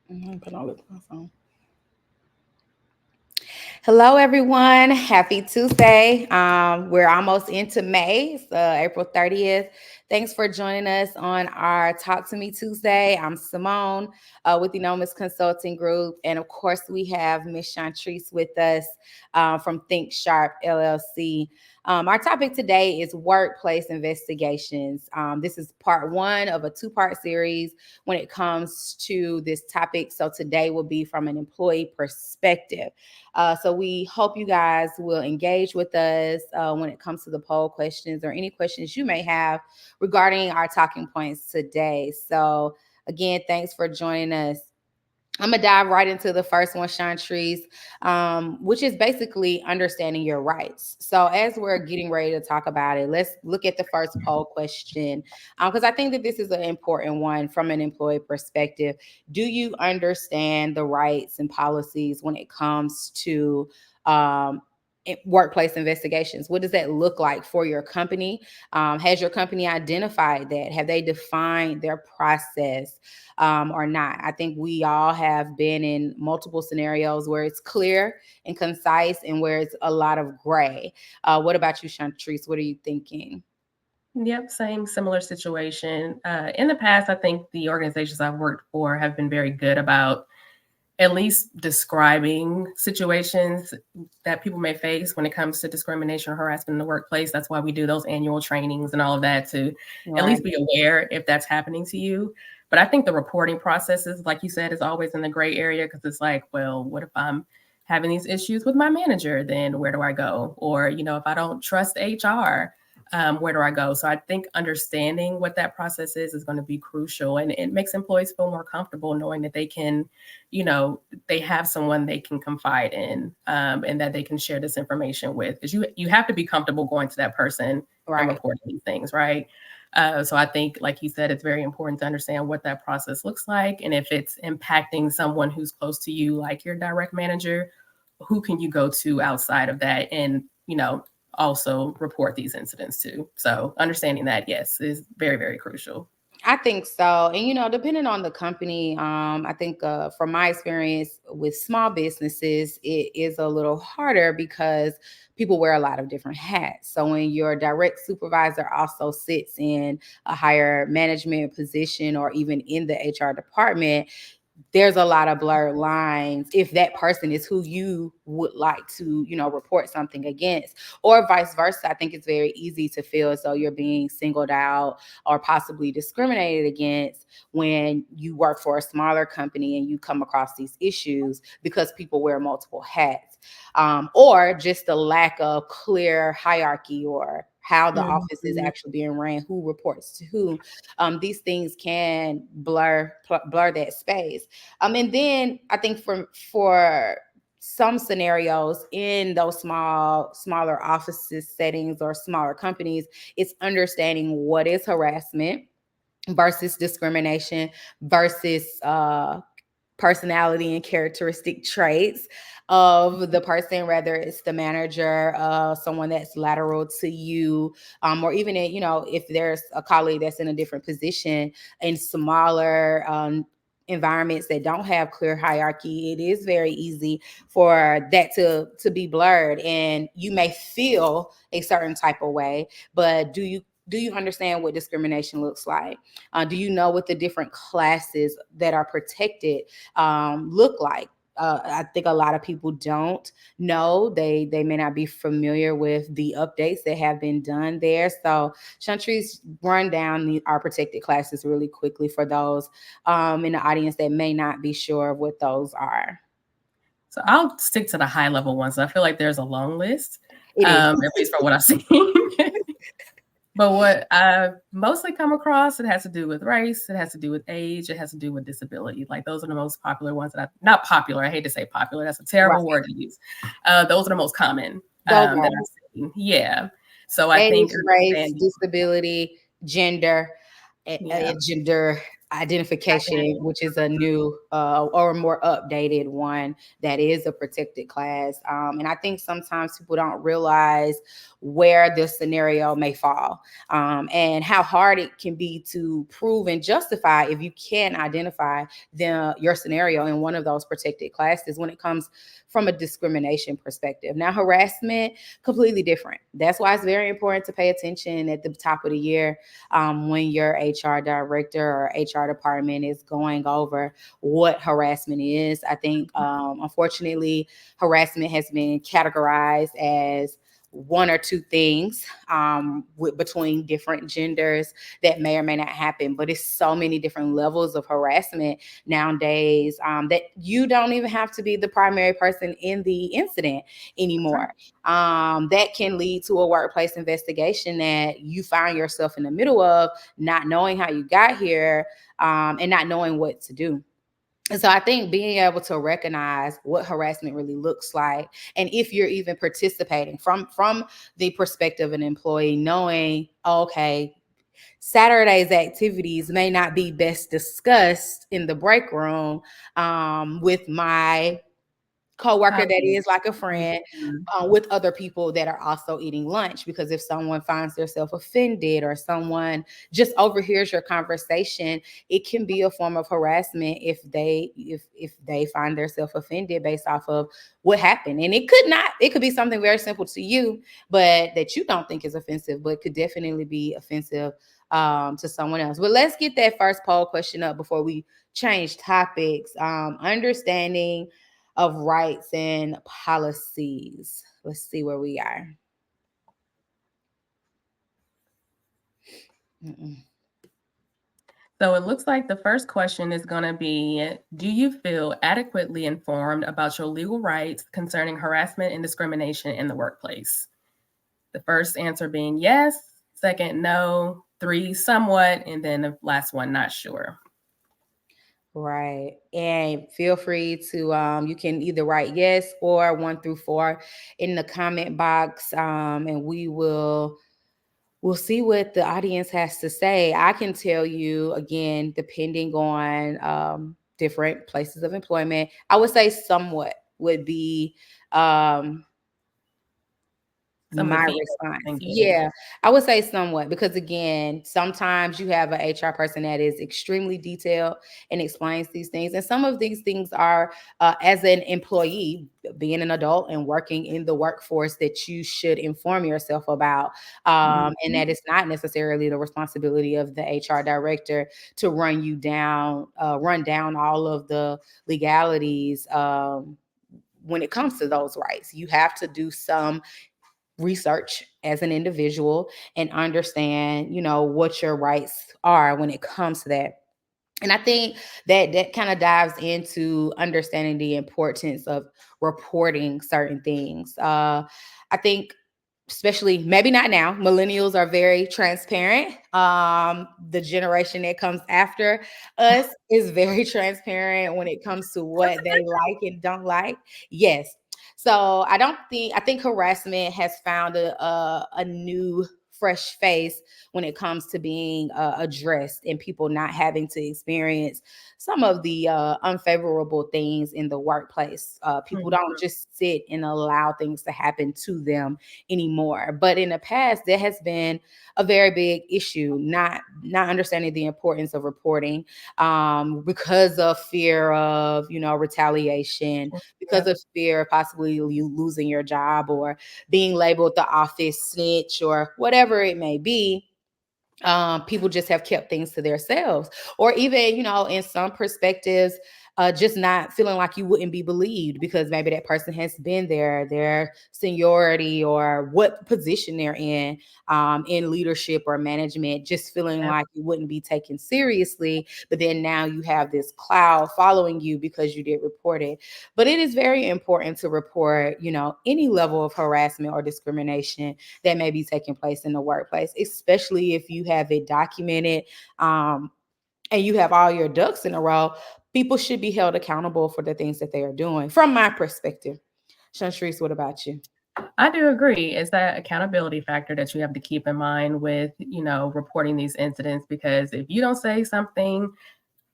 Put on my phone. Hello, everyone. Happy Tuesday. We're almost into May, so April 30th. Thanks for joining us on our Talk to Me Tuesday. I'm Simone with the Nomis Consulting Group. And of course, we have Miss Chantrice with us from Think Sharp LLC. Our topic today is workplace investigations. This is part one of a two-part series when it comes to this topic. So today will be from an employee perspective. So we hope you guys will engage with us when it comes to the poll questions or any questions you may have regarding our talking points today. So again, thanks for joining us. I'm gonna dive right into the first one, Chantrice, which is basically understanding your rights. So as we're getting ready to talk about it, let's look at the first poll question, because I think that this is an important one from an employee perspective. Do you understand the rights and policies when it comes to workplace investigations? What does that look like for your company? Has your company identified that? Have they defined their process? Or not. I think we all have been in multiple scenarios where it's clear and concise and where it's a lot of gray. What about you, Chantrice? What are you thinking? Yep, same similar situation. In the past, I think the organizations I've worked for have been very good about at least describing situations that people may face when it comes to discrimination or harassment in the workplace. That's why we do those annual trainings and all of that to at least be aware if that's happening to you. But I think the reporting processes, like you said, is always in the gray area because it's like, well, what if I'm having these issues with my manager? Then where do I go? Or, if I don't trust HR, where do I go? So I think understanding what that process is going to be crucial, and it makes employees feel more comfortable knowing that they can, they have someone they can confide in, and that they can share this information with. Because you have to be comfortable going to that person and reporting these things, right? So I think, like you said, it's very important to understand what that process looks like, and if it's impacting someone who's close to you, like your direct manager, who can you go to outside of that, and also report these incidents to. So understanding that, yes, is very, very crucial. I think so. And, depending on the company, I think from my experience with small businesses, it is a little harder because people wear a lot of different hats. So when your direct supervisor also sits in a higher management position or even in the HR department, there's a lot of blurred lines if that person is who you would like to, report something against, or vice versa. I think it's very easy to feel as though you're being singled out or possibly discriminated against when you work for a smaller company and you come across these issues because people wear multiple hats, or just the lack of clear hierarchy or how the office is actually being ran, who reports to who. These things can blur that space. And then I think for some scenarios in those smaller offices settings or smaller companies, it's understanding what is harassment versus discrimination versus personality and characteristic traits of the person, whether it's the manager, someone that's lateral to you, or even if there's a colleague that's in a different position in smaller environments that don't have clear hierarchy. It is very easy for that to be blurred, and you may feel a certain type of way, but do you understand what discrimination looks like? Do you know what the different classes that are protected look like? I think a lot of people don't know. They may not be familiar with the updates that have been done there. So Chantrice, run down our protected classes really quickly for those in the audience that may not be sure of what those are. So I'll stick to the high level ones. I feel like there's a long list, It at least from what I've seen. But what I've mostly come across, it has to do with race, it has to do with age, it has to do with disability. Like those are the most popular ones not popular. I hate to say popular. That's a terrible word to use. Those are the most common that I've seen. Yeah. So I age, think race, disability, gender, gender identification, which is a new or more updated one that is a protected class. And I think sometimes people don't realize where this scenario may fall, and how hard it can be to prove and justify if you can identify your scenario in one of those protected classes when it comes from a discrimination perspective. Now, harassment, completely different. That's why it's very important to pay attention at the top of the year, when your HR director or HR department is going over what harassment is. I think, unfortunately, harassment has been categorized as one or two things, between different genders that may or may not happen, but it's so many different levels of harassment nowadays, that you don't even have to be the primary person in the incident anymore. That can lead to a workplace investigation that you find yourself in the middle of, not knowing how you got here, and not knowing what to do. And so I think being able to recognize what harassment really looks like, and if you're even participating from the perspective of an employee, knowing, okay, Saturday's activities may not be best discussed in the break room, with my coworker that is like a friend, with other people that are also eating lunch. Because if someone finds themselves offended or someone just overhears your conversation, it can be a form of harassment if they find themselves offended based off of what happened. And it could be something very simple to you, but that you don't think is offensive, but could definitely be offensive, to someone else. But let's get that first poll question up before we change topics. Understanding of rights and policies. Let's see where we are. So it looks like the first question is going to be, do you feel adequately informed about your legal rights concerning harassment and discrimination in the workplace? The first answer being yes, second, no, three, somewhat, and then the last one, not sure. Right. And feel free to, you can either write yes or 1 through 4 in the comment box. And we'll see what the audience has to say. I can tell you again, depending on, different places of employment, I would say somewhat would be, my response. Yeah, I would say somewhat, because again, sometimes you have an HR person that is extremely detailed and explains these things. And some of these things are, as an employee, being an adult and working in the workforce, that you should inform yourself about. And that it's not necessarily the responsibility of the HR director to run down all of the legalities, when it comes to those rights. You have to do some research as an individual and understand, what your rights are when it comes to that. And I think that kind of dives into understanding the importance of reporting certain things. I think, especially maybe not now, millennials are very transparent. The generation that comes after us is very transparent when it comes to what they like and don't like. Yes. So I think harassment has found a new fresh face when it comes to being, addressed, and people not having to experience some of the, unfavorable things in the workplace. People don't just sit and allow things to happen to them anymore. But in the past, there has been a very big issue, not understanding the importance of reporting, because of fear of, retaliation, because of fear of possibly you losing your job, or being labeled the office snitch, or whatever it may be. People just have kept things to themselves, or even, in some perspectives, just not feeling like you wouldn't be believed because maybe that person has been there, their seniority, or what position they're in leadership or management, just feeling like you wouldn't be taken seriously. But then now you have this cloud following you because you did report it. But it is very important to report, any level of harassment or discrimination that may be taking place in the workplace, especially if you have it documented, and you have all your ducks in a row. People should be held accountable for the things that they are doing, from my perspective. Shantrice, what about you? I do agree. It's that accountability factor that you have to keep in mind with, reporting these incidents, because if you don't say something,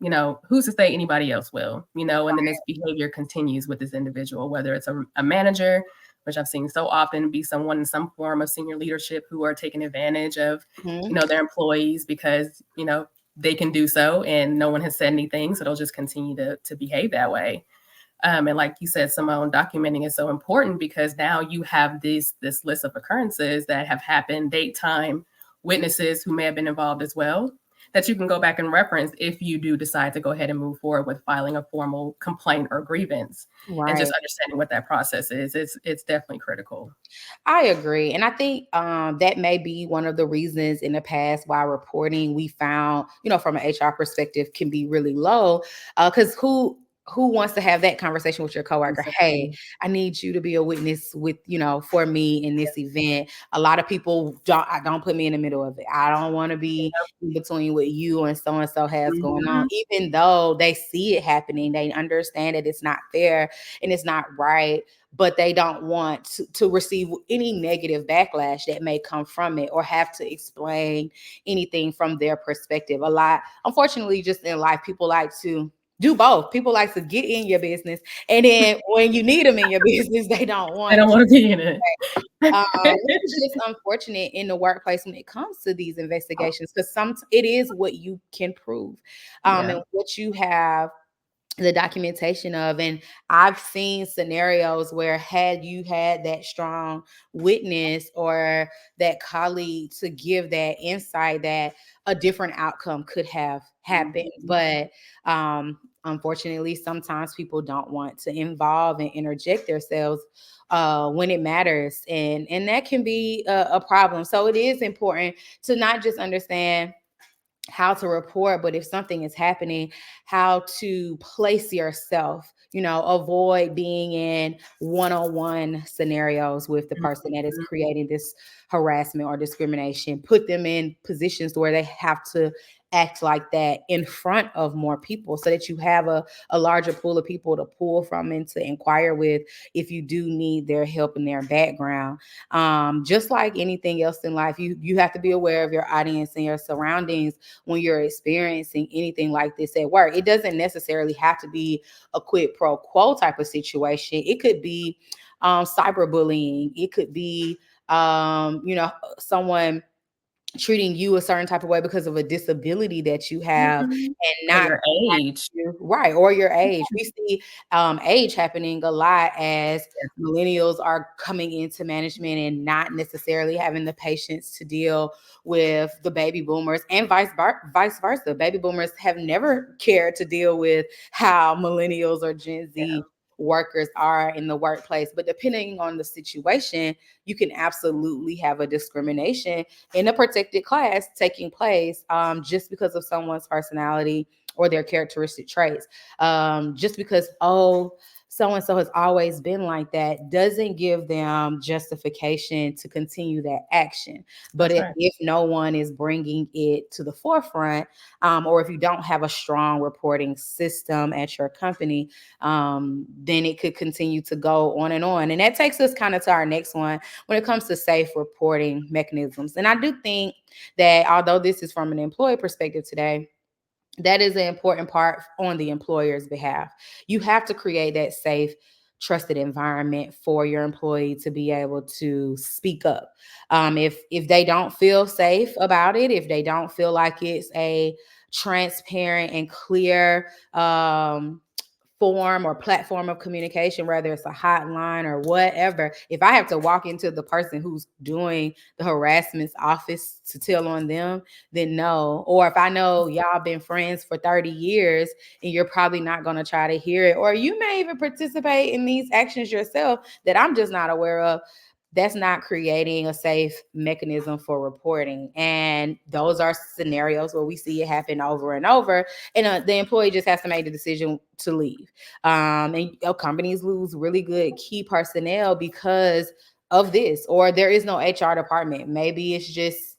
who's to say anybody else will, and then this behavior continues with this individual, whether it's a manager, which I've seen so often be someone in some form of senior leadership who are taking advantage of, their employees because, they can do so and no one has said anything. So they'll just continue to behave that way. And like you said, Simone, documenting is so important because now you have this list of occurrences that have happened, date, time, witnesses who may have been involved as well, that you can go back and reference if you do decide to go ahead and move forward with filing a formal complaint or grievance. Right. And just understanding what that process is, it's definitely critical. I agree. And I think that may be one of the reasons in the past why reporting we found, from an HR perspective can be really low. Because who wants to have that conversation with your coworker? Exactly. Hey, I need you to be a witness with, for me in this event. A lot of people don't put me in the middle of it. I don't want to be in between what you and so has going on. Even though they see it happening, they understand that it's not fair and it's not right, but they don't want to receive any negative backlash that may come from it or have to explain anything from their perspective. A lot, unfortunately, just in life, people like to do both. People like to get in your business, and then when you need them in your business, they don't want to be in it. Which is just unfortunate in the workplace when it comes to these investigations, because it is what you can prove, and what you have the documentation of. And I've seen scenarios where had you had that strong witness or that colleague to give that insight, that a different outcome could have happened. But unfortunately, sometimes people don't want to involve and interject themselves when it matters, and that can be a problem. So it is important to not just understand how to report, but if something is happening, how to place yourself, avoid being in one-on-one scenarios with the person that is creating this harassment or discrimination. Put them in positions where they have to act like that in front of more people, so that you have a larger pool of people to pull from and to inquire with if you do need their help and their background. Just like anything else in life, you have to be aware of your audience and your surroundings when you're experiencing anything like this at work. It doesn't necessarily have to be a quid pro quo type of situation. It could be cyberbullying. It could be someone treating you a certain type of way because of a disability that you have, and not your age. Right, or your age. We see age happening a lot as millennials are coming into management and not necessarily having the patience to deal with the baby boomers, and vice versa. Baby boomers have never cared to deal with how millennials or Gen Z workers are in the workplace. But depending on the situation, you can absolutely have a discrimination in a protected class taking place just because of someone's personality or their characteristic traits. Just because, so-and-so has always been like that, doesn't give them justification to continue that action. But if no one is bringing it to the forefront, or if you don't have a strong reporting system at your company, then it could continue to go on and on. And that takes us kind of to our next one when it comes to safe reporting mechanisms. And I do think that although this is from an employee perspective today, that is an important part on the employer's behalf. You have to create that safe, trusted environment for your employee to be able to speak up. If they don't feel safe about it, if they don't feel like it's a transparent and clear form or platform of communication, whether it's a hotline or whatever, if I have to walk into the person who's doing the harassment's office to tell on them, then no. Or if I know y'all been friends for 30 years and you're probably not going to try to hear it, or you may even participate in these actions yourself that I'm just not aware of, that's not creating a safe mechanism for reporting. And those are scenarios where we see it happen over and over. And the employee just has to make the decision to leave. And companies lose really good key personnel because of this, or there is no HR department. Maybe it's just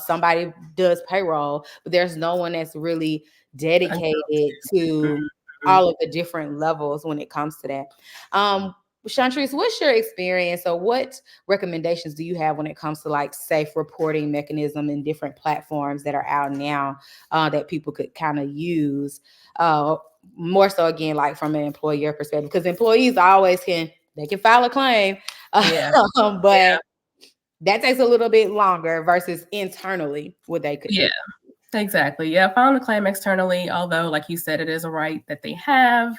somebody does payroll, but there's no one that's really dedicated to all of the different levels when it comes to that. Chantrice, what's your experience, or what recommendations do you have when it comes to like safe reporting mechanism and different platforms that are out now that people could kind of use? More so again, like from an employer perspective, because employees always they can file a claim, Yeah. but that takes a little bit longer versus internally what they could do. Yeah. Exactly. Yeah, filing a claim externally, although, like you said, it is a right that they have.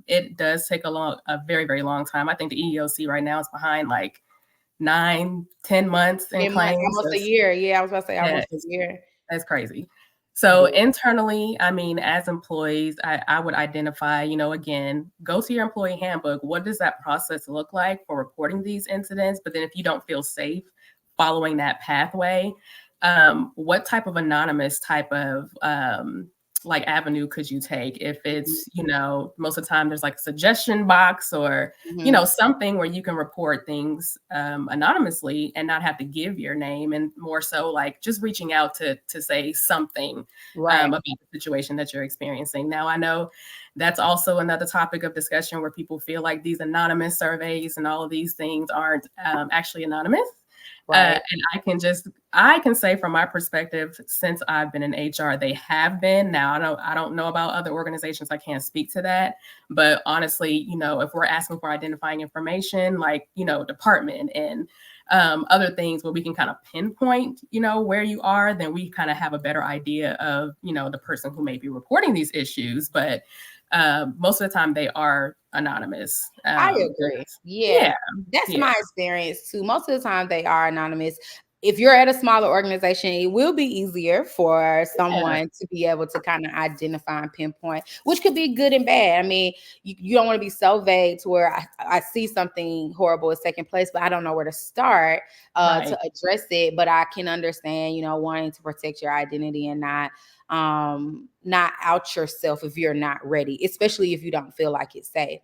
It does take a very, very long time. I think the EEOC right now is behind like 9-10 months in 10 months, claims. almost a year. Yeah, I was about to say Yeah, almost a year. that's crazy. So internally, I mean, as employees, I would identify, again, go to your employee handbook. What does that process look like for reporting these incidents? But then if you don't feel safe following that pathway, what type of anonymous type of like avenue could you take? If it's, most of the time there's like a suggestion box or, something where you can report things anonymously and not have to give your name, and more so like just reaching out to say something about the situation that you're experiencing. Now, I know that's also another topic of discussion where people feel like these anonymous surveys and all of these things aren't actually anonymous. And I can say from my perspective, since I've been in HR, they have been. Now, I don't know about other organizations. I can't speak to that. But honestly, if we're asking for identifying information, like, department and other things where we can kind of pinpoint, where you are, then we kind of have a better idea of, the person who may be reporting these issues. But most of the time they are anonymous. I agree. Yeah. That's my experience too. Most of the time they are anonymous. If you're at a smaller organization, it will be easier for someone to be able to kind of identify and pinpoint, which could be good and bad. I mean, you don't want to be so vague to where I see something horrible is taking place, but I don't know where to start to address it. But I can understand, wanting to protect your identity and not out yourself if you're not ready, especially if you don't feel like it's safe.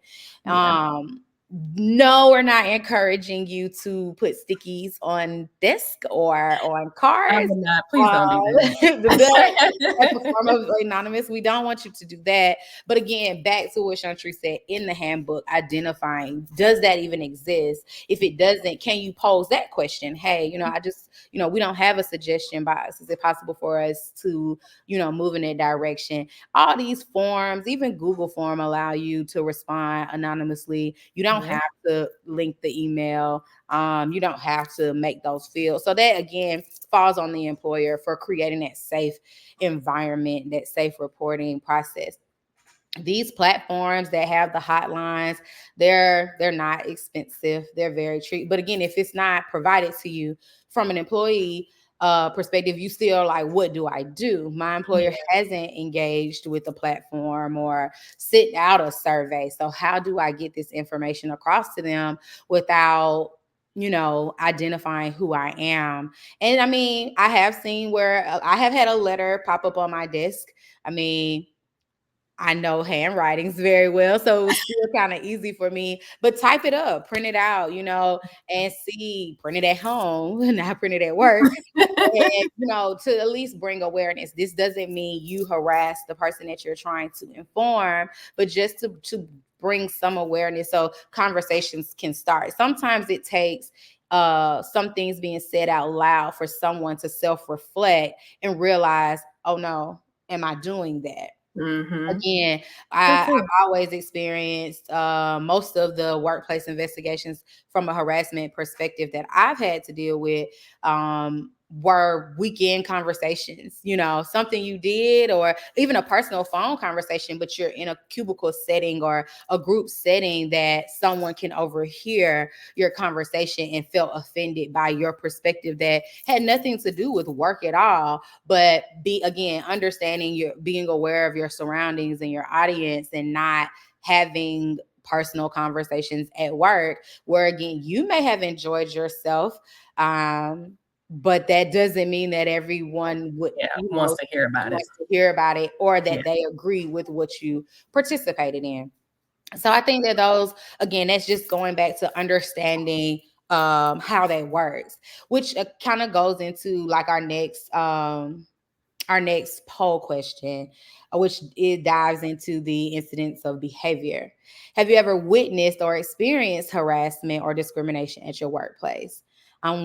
No, we're not encouraging you to put stickies on desk or on cars. I would not. Please don't do that. As a form of anonymous, we don't want you to do that. But again, back to what Chantrice said in the handbook, identifying, does that even exist? If it doesn't, can you pose that question? Hey, I just, we don't have a suggestion box. Is it possible for us to, move in that direction? All these forms, even Google form, allow you to respond anonymously. You don't have to link the email. You don't have to make those fields. So that again falls on the employer for creating that safe environment, that safe reporting process. These platforms that have the hotlines, they're not expensive. They're very cheap. But again, if it's not provided to you from an employee perspective, you still like, what do I do? My employer hasn't engaged with the platform or sent out a survey. So how do I get this information across to them without identifying who I am? And I mean, I have seen where I have had a letter pop up on my desk. I mean, I know handwritings very well, so it was still kind of easy for me. But type it up, print it out, and see, print it at home, not print it at work. And, to at least bring awareness. This doesn't mean you harass the person that you're trying to inform, but just to bring some awareness so conversations can start. Sometimes it takes some things being said out loud for someone to self-reflect and realize, oh no, am I doing that? Again, I've always experienced most of the workplace investigations from a harassment perspective that I've had to deal with were weekend conversations, something you did, or even a personal phone conversation, but you're in a cubicle setting or a group setting that someone can overhear your conversation and felt offended by your perspective that had nothing to do with work at all. But understanding being aware of your surroundings and your audience, and not having personal conversations at work where again you may have enjoyed yourself, but that doesn't mean that everyone wants to hear about it or that they agree with what you participated in. So I think that those, again, that's just going back to understanding how that works, which kind of goes into like our next our next poll question, which it dives into the incidents of behavior. Have you ever witnessed or experienced harassment or discrimination at your workplace?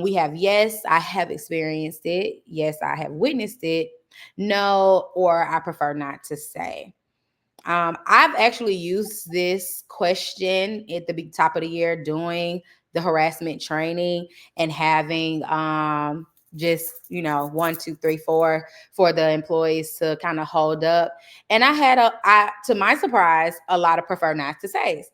We have yes, I have experienced it. Yes, I have witnessed it. No, or I prefer not to say. I've actually used this question at the big top of the year doing the harassment training and having just 1, 2, 3, 4 for the employees to kind of hold up. And to my surprise, a lot of prefer not to say,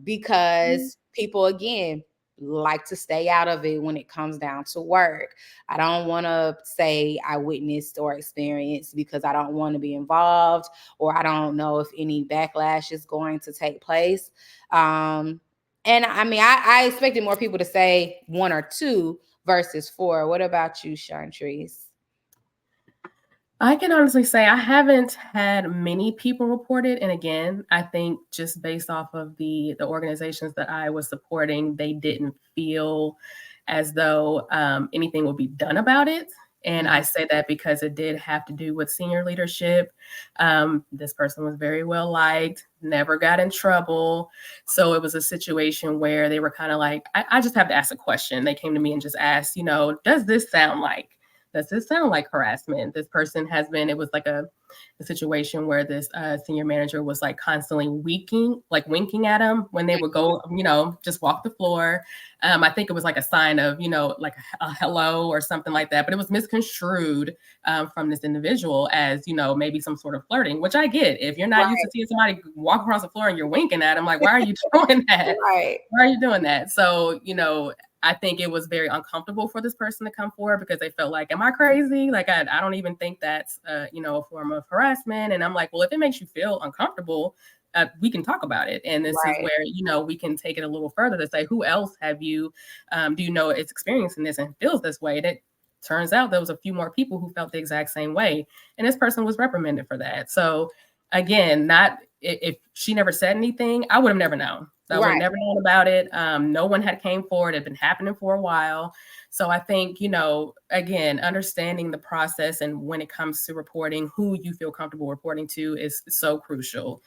because people again like to stay out of it when it comes down to work. I don't want to say I witnessed or experienced because I don't want to be involved, or I don't know if any backlash is going to take place. And I mean, I expected more people to say 1 or 2 versus 4. What about you, Chantrice? I can honestly say I haven't had many people report it. And again, I think just based off of the organizations that I was supporting, they didn't feel as though anything would be done about it. And I say that because it did have to do with senior leadership. This person was very well liked, never got in trouble. So it was a situation where they were kind of like, I just have to ask a question. They came to me and just asked, does this sound like harassment? This person has been, it was like a situation where this senior manager was like constantly winking at him when they would go, just walk the floor. I think it was like a sign of, like a hello or something like that, but it was misconstrued from this individual as, maybe some sort of flirting, which I get. If you're not used to seeing somebody walk across the floor and you're winking at them, like, why are you doing that? Right. Why are you doing that? So, I think it was very uncomfortable for this person to come forward because they felt like, am I crazy? Like, I don't even think that's, a form of harassment. And I'm like, well, if it makes you feel uncomfortable, we can talk about it. And this is where, we can take it a little further to say, who else have you, do you know is experiencing this and feels this way? That turns out there was a few more people who felt the exact same way. And this person was reprimanded for that. So again, if she never said anything, I would have never known. I would have never known about it. No one had came forward. It had been happening for a while. So I think, again, understanding the process and when it comes to reporting, who you feel comfortable reporting to is so crucial.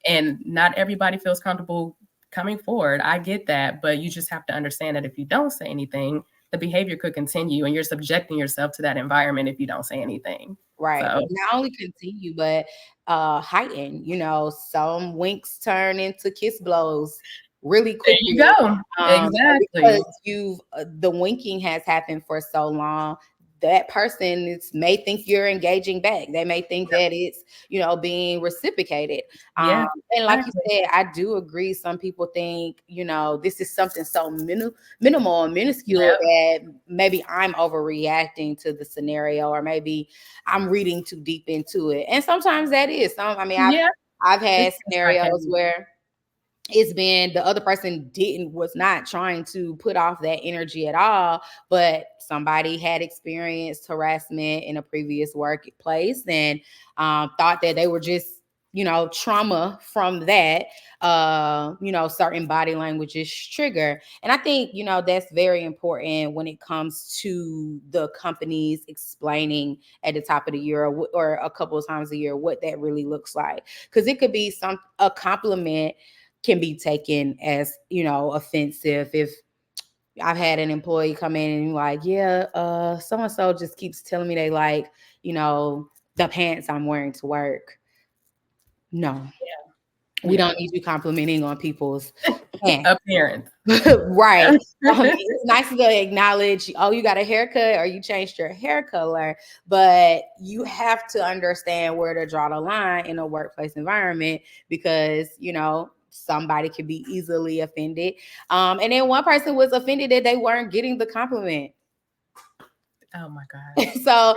And not everybody feels comfortable coming forward. I get that, but you just have to understand that if you don't say anything, the behavior could continue and you're subjecting yourself to that environment if you don't say anything. Right. So, not only continue, but heighten. Some winks turn into kiss blows really quickly. There you go. Exactly. Because the winking has happened for so long. That person may think you're engaging back. They may think that it's, being reciprocated. And like you said, I do agree. Some people think, this is something so minimal and minuscule that maybe I'm overreacting to the scenario, or maybe I'm reading too deep into it. And sometimes that is. I've had scenarios where it's been the other person was not trying to put off that energy at all, but somebody had experienced harassment in a previous workplace and thought that they were just trauma from that, certain body languages trigger. And I think, that's very important when it comes to the companies explaining at the top of the year or a couple of times a year what that really looks like. Because it could be a compliment can be taken as, offensive. If I've had an employee come in and like, yeah, so-and-so just keeps telling me they like, the pants I'm wearing to work. No. We don't need you complimenting on people's appearance. Right. It's nice to acknowledge, oh, you got a haircut or you changed your hair color, but you have to understand where to draw the line in a workplace environment because, somebody could be easily offended. And then one person was offended that they weren't getting the compliment. Oh my God. So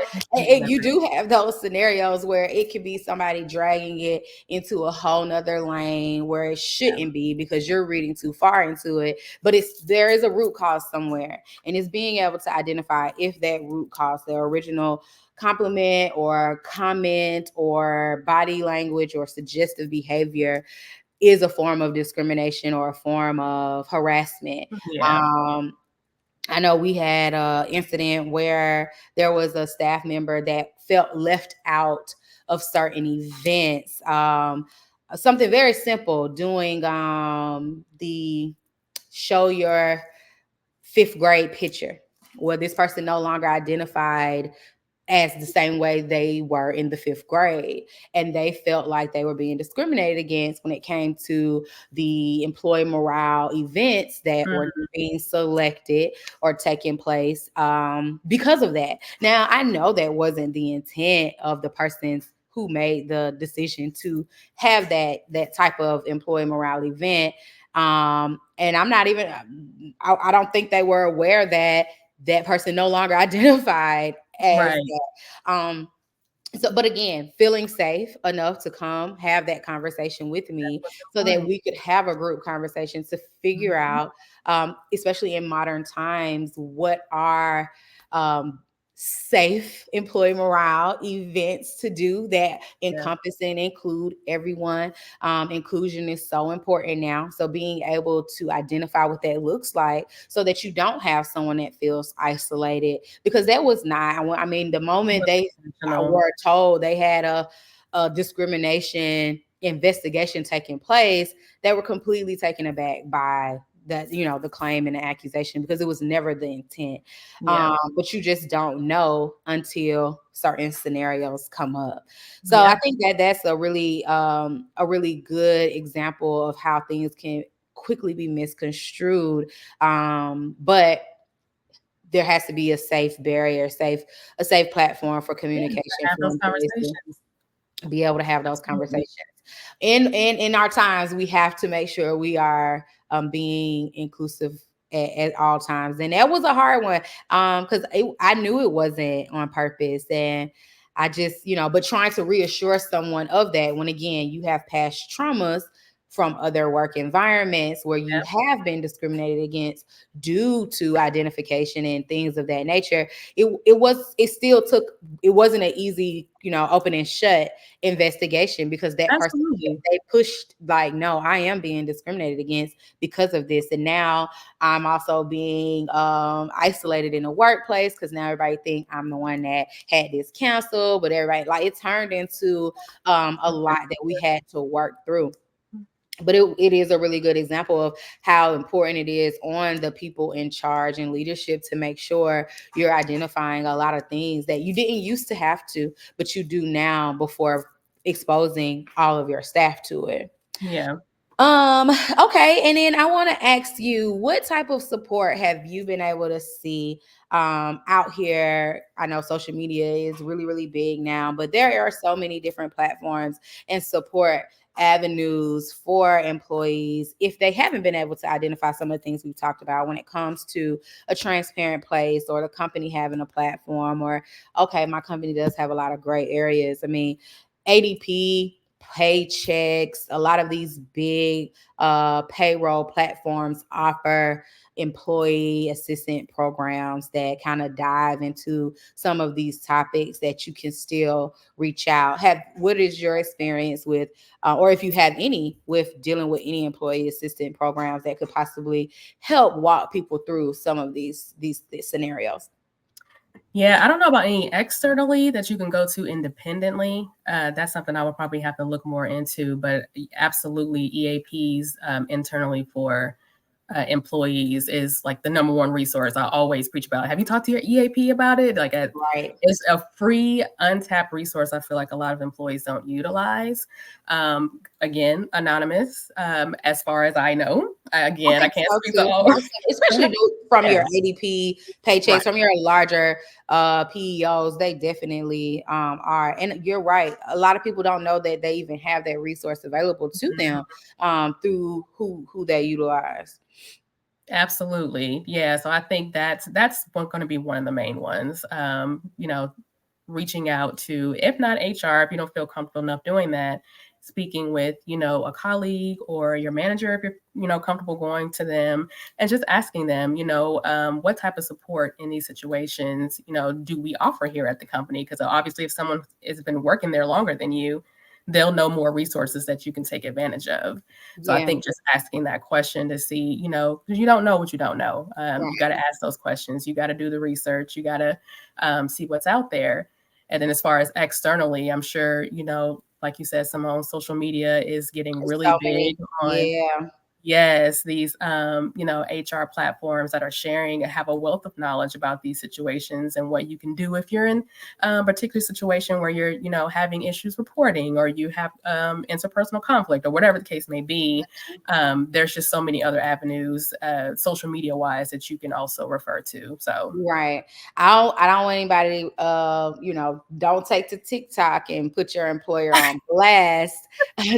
you do have those scenarios where it could be somebody dragging it into a whole nother lane where it shouldn't be because you're reading too far into it. But there is a root cause somewhere, and it's being able to identify if that root cause, the original compliment or comment or body language or suggestive behavior, is a form of discrimination or a form of harassment. I know we had an incident where there was a staff member that felt left out of certain events. Something very simple, doing the show your fifth grade picture, where this person no longer identified as the same way they were in the fifth grade. And they felt like they were being discriminated against when it came to the employee morale events that were Mhm. being selected or taking place because of that. Now, I know that wasn't the intent of the persons who made the decision to have that type of employee morale event. And I'm not even, I don't think they were aware that that person no longer identified as Right. that. So, but again, feeling safe enough to come have that conversation with me That's so that important. we could have a group conversation to figure Mhm. out, especially in modern times, what are um, safe employee morale events to do that Yeah. encompass and include everyone. Inclusion is so important now. So being able to identify what that looks like so that you don't have someone that feels isolated, because that was not, I mean, the It moment was they intentional. were told they had a discrimination investigation taking place, they were completely taken aback by that, the claim and the accusation, because it was never the intent. Yeah. But you just don't know until certain scenarios come up. So I Yep. think that that's a really good example of how things can quickly be misconstrued. But there has to be a safe barrier, a safe platform for Yeah. To communication have for those employees to conversations. be able to have those Absolutely. conversations. In our times, we have to make sure we are being inclusive at all times, and that was a hard one because I knew it wasn't on purpose, and I just but trying to reassure someone of that when again you have past traumas from other work environments where you Yep. have been discriminated against due to identification and things of that nature. It still took, it wasn't an easy open and shut investigation, because that person, Absolutely. they pushed like, no, I am being discriminated against because of this, and now I'm also being isolated in the workplace because now everybody think I'm the one that had this canceled. But everybody, like, it turned into a lot that we had to work through. But it is a really good example of how important it is on the people in charge and leadership to make sure you're identifying a lot of things that you didn't used to have to, but you do now before exposing all of your staff to it. Yeah. Okay, and then I want to ask you, what type of support have you been able to see out here? I know social media is really, really big now, but there are so many different platforms and support avenues for employees if they haven't been able to identify some of the things we've talked about when it comes to a transparent place or the company having a platform, or okay, my company does have a lot of gray areas. I mean, ADP, Paychecks, a lot of these big payroll platforms offer employee assistant programs that kind of dive into some of these topics that you can still reach out. What is your experience with, or if you have any, with dealing with any employee assistant programs that could possibly help walk people through some of these scenarios? Yeah, I don't know about any externally that you can go to independently. That's something I would probably have to look more into, but absolutely EAPs internally for employees is like the number one resource I always preach about. Have you talked to your EAP about it? Right. It's a free, untapped resource. I feel like a lot of employees don't utilize. Again, anonymous, as far as I know. I Again, I think can't so speak to too. all. Especially from your Yes, ADP right. paychecks, from your larger PEOs, they definitely are. And you're right. A lot of people don't know that they even have that resource available to them through who they utilize. Absolutely. Yeah. So I think that's going to be one of the main ones. Reaching out to, if not HR, if you don't feel comfortable enough doing that, speaking with, a colleague or your manager, if you're, comfortable going to them and just asking them, what type of support in these situations, do we offer here at the company? Because obviously if someone has been working there longer than you, they'll know more resources that you can take advantage of. So I Yeah. think just asking that question to see, you know, because you don't know what you don't know. Right. You got to ask those questions. You got to do the research. You got to see what's out there. And then as far as externally, I'm sure, you know, like you said, Simone, social media is getting There's really so many. big on, Yeah. yes, these you know, HR platforms that are sharing and have a wealth of knowledge about these situations and what you can do if you're in a particular situation where you're, you know, having issues reporting or you have interpersonal conflict or whatever the case may be. There's just so many other avenues, social media wise, that you can also refer to. So Right. I don't want anybody you know, don't take to TikTok and put your employer on blast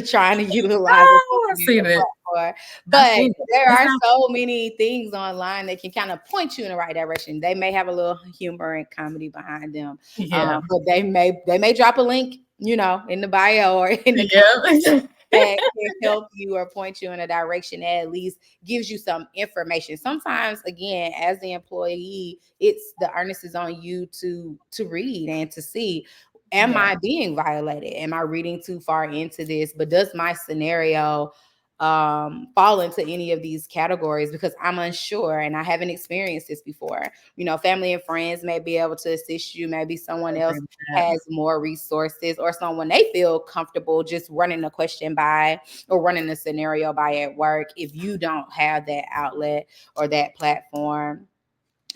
trying to utilize a oh, social I've media seen it. platform. I've But seen it. there It's are out so many things online that can kind of point you in the right direction. They may have a little humor and comedy behind them. there. Yeah. But they may drop a link, you know, in the bio or in the Yeah. that can help you or point you in a direction that at least gives you some information. Sometimes, again, as the employee, it's the earnest is on you to read and to see, am Yeah. I being violated? Am I reading too far into this? But does my scenario fall into any of these categories, because I'm unsure and I haven't experienced this before. You know, family and friends may be able to assist you. Maybe someone I else agree with that. has more resources, or someone they feel comfortable just running a question by or running a scenario by at work if you don't have that outlet or that platform.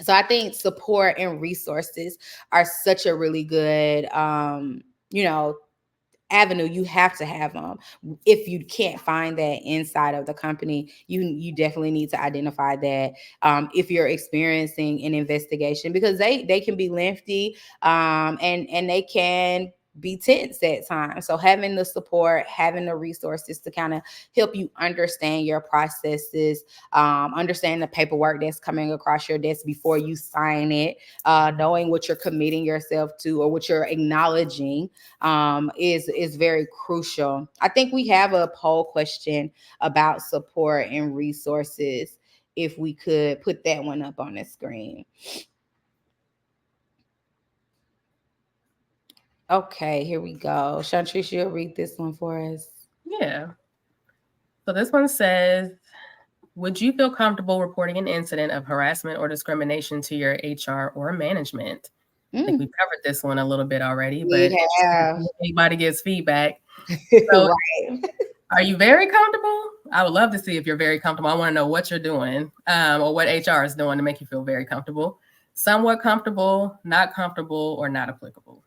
So I think support and resources are such a really good you know, avenue. You have to have them. If you can't find that inside of the company, you definitely need to identify that. If you're experiencing an investigation, because they can be lengthy, and they can be tense at times. So having the support, having the resources to kind of help you understand your processes, understand the paperwork that's coming across your desk before you sign it, knowing what you're committing yourself to or what you're acknowledging, is very crucial. I think we have a poll question about support and resources. If we could put that one up on the screen. Okay, here we go. Shantrice, you'll read this one for us. Yeah. So this one says, would you feel comfortable reporting an incident of harassment or discrimination to your HR or management? I think we covered this one a little bit already, but We have. if anybody gives feedback. So Right. are you very comfortable? I would love to see if you're very comfortable. I want to know what you're doing, or what HR is doing to make you feel very comfortable. Somewhat comfortable, not comfortable, or not applicable.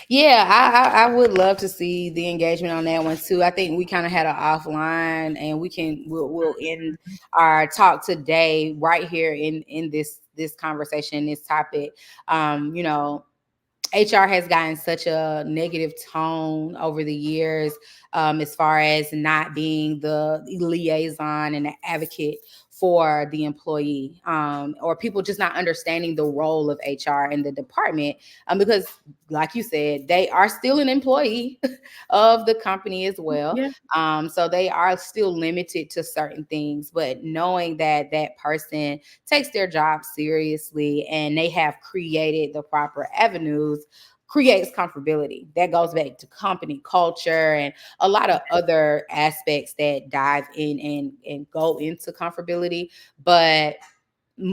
Yeah, I would love to see the engagement on that one too. I think we kind of had an offline, and we'll end our talk today right here in this conversation, this topic. You know, HR has gotten such a negative tone over the years, as far as not being the liaison and the advocate for the employee, or people just not understanding the role of HR in the department, because, like you said, they are still an employee of the company as well. Yeah. So they are still limited to certain things, but knowing that that person takes their job seriously and they have created the proper avenues creates comfortability. That goes back to company culture and a lot of other aspects that dive in and go into comfortability. But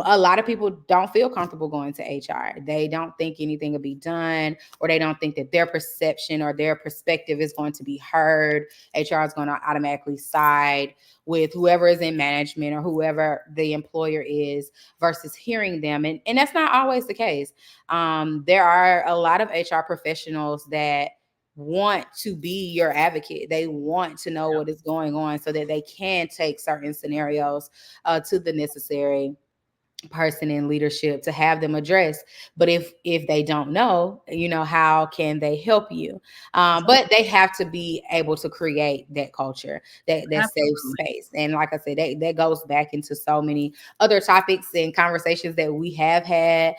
a lot of people don't feel comfortable going to HR. They don't think anything will be done, or they don't think that their perception or their perspective is going to be heard. HR is going to automatically side with whoever is in management or whoever the employer is versus hearing them. And that's not always the case. There are a lot of HR professionals that want to be your advocate. They want to know what is going on so that they can take certain scenarios to the necessary person in leadership to have them address. But if they don't know, you know, how can they help you? But they have to be able to create that culture, that safe Absolutely. space. And like I said, that goes back into so many other topics and conversations that we have had,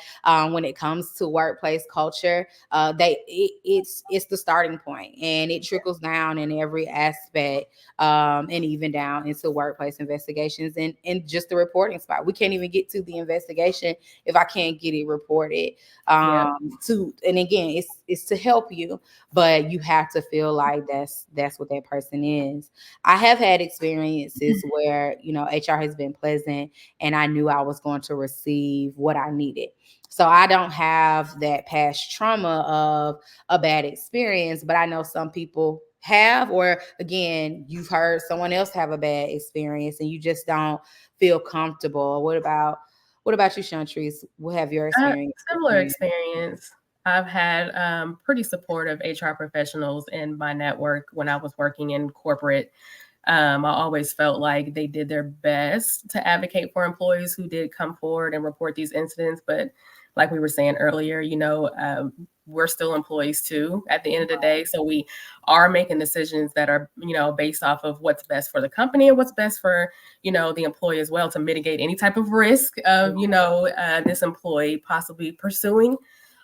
when it comes to workplace culture. It's the starting point, and it trickles down in every aspect, and even down into workplace investigations and just the reporting spot. We can't even get to the the investigation if I can't get it reported. Yeah. And again, it's to help you, but you have to feel like that's what that person is. I have had experiences where, HR has been pleasant and I knew I was going to receive what I needed. So I don't have that past trauma of a bad experience, but I know some people have, or again, you've heard someone else have a bad experience and you just don't feel comfortable. What about you, Chantrice? What have your experience Similar been? experience. I've had pretty supportive HR professionals in my network when I was working in corporate. I always felt like they did their best to advocate for employees who did come forward and report these incidents. But like we were saying earlier, we're still employees too at the end of the day. So we are making decisions that are, based off of what's best for the company and what's best for, the employee as well, to mitigate any type of risk of, this employee possibly pursuing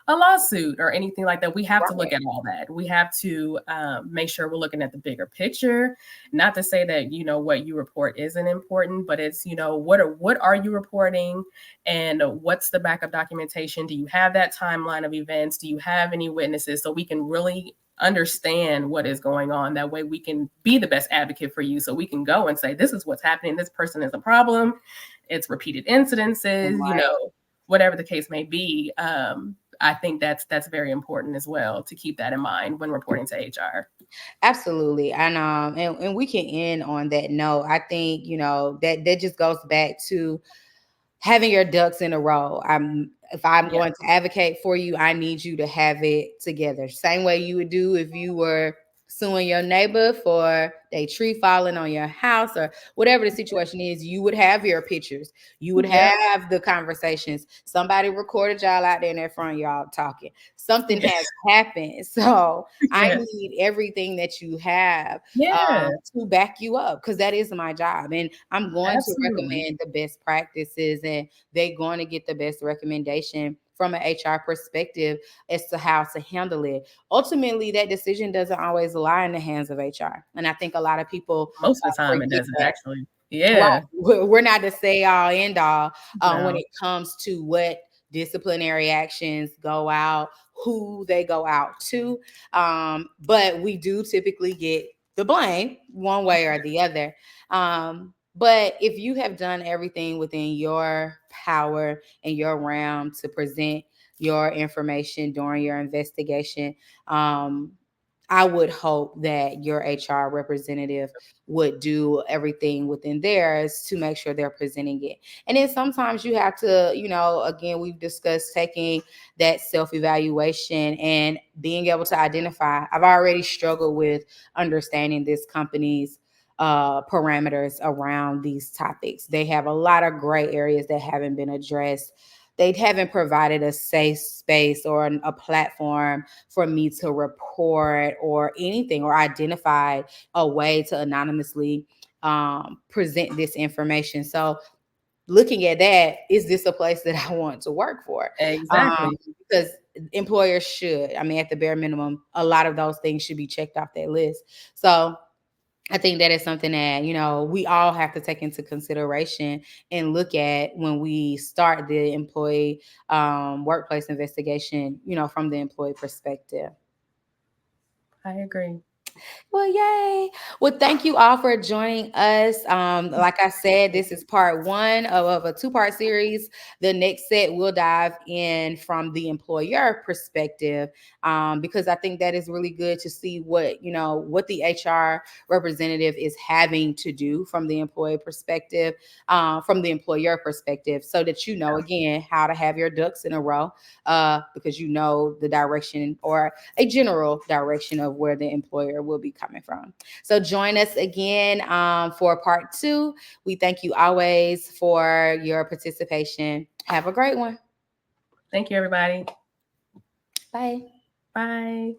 a lawsuit or anything like that. We have to look at all that. We have to make sure we're looking at the bigger picture. Not to say that, what you report isn't important, but it's, what are you reporting and what's the backup documentation? Do you have that timeline of events? Do you have any witnesses, so we can really understand what is going on? That way we can be the best advocate for you, so we can go and say, this is what's happening. This person is a problem. It's repeated incidences, whatever the case may be. I think that's very important as well, to keep that in mind when reporting to HR. Absolutely. And we can end on that note. I think, that just goes back to having your ducks in a row. If I'm going to advocate for you, I need you to have it together. Same way you would do if you were suing your neighbor for a tree falling on your house or whatever the situation is. You would have your pictures. You would have the conversations. Somebody recorded y'all out there in that front, y'all talking. Something has happened. So I need everything that you have to back you up, because that is my job. And I'm going to recommend the best practices, and they're going to get the best recommendation from an HR perspective as to how to handle it. Ultimately, that decision doesn't always lie in the hands of HR. And I think a lot of people most of the time it doesn't that. Actually. Yeah. Right. We're not the say all end all when it comes to what disciplinary actions go out, who they go out to. But we do typically get the blame one way or the other. But if you have done everything within your power and your realm to present your information during your investigation, I would hope that your HR representative would do everything within theirs to make sure they're presenting it. And then sometimes you have to, again, we've discussed taking that self-evaluation and being able to identify. I've already struggled with understanding this company's parameters around these topics. They have a lot of gray areas that haven't been addressed. They haven't provided a safe space or a platform for me to report or anything, or identify a way to anonymously present this information. So looking at that, is this a place that I want to work for? Exactly. Because employers should, at the bare minimum, a lot of those things should be checked off that list. So I think that is something that, we all have to take into consideration and look at when we start the employee workplace investigation, from the employee perspective. I agree. Well, yay. Well, thank you all for joining us. Like I said, this is part one of a two-part series. The next set will dive in from the employer perspective, because I think that is really good to see what the HR representative is having to do from the employee perspective, from the employer perspective, so that again, how to have your ducks in a row, because the direction, or a general direction, of where the employer will be coming from. So join us again for part 2. We thank you always for your participation. Have a great one. Thank you, everybody. Bye. Bye.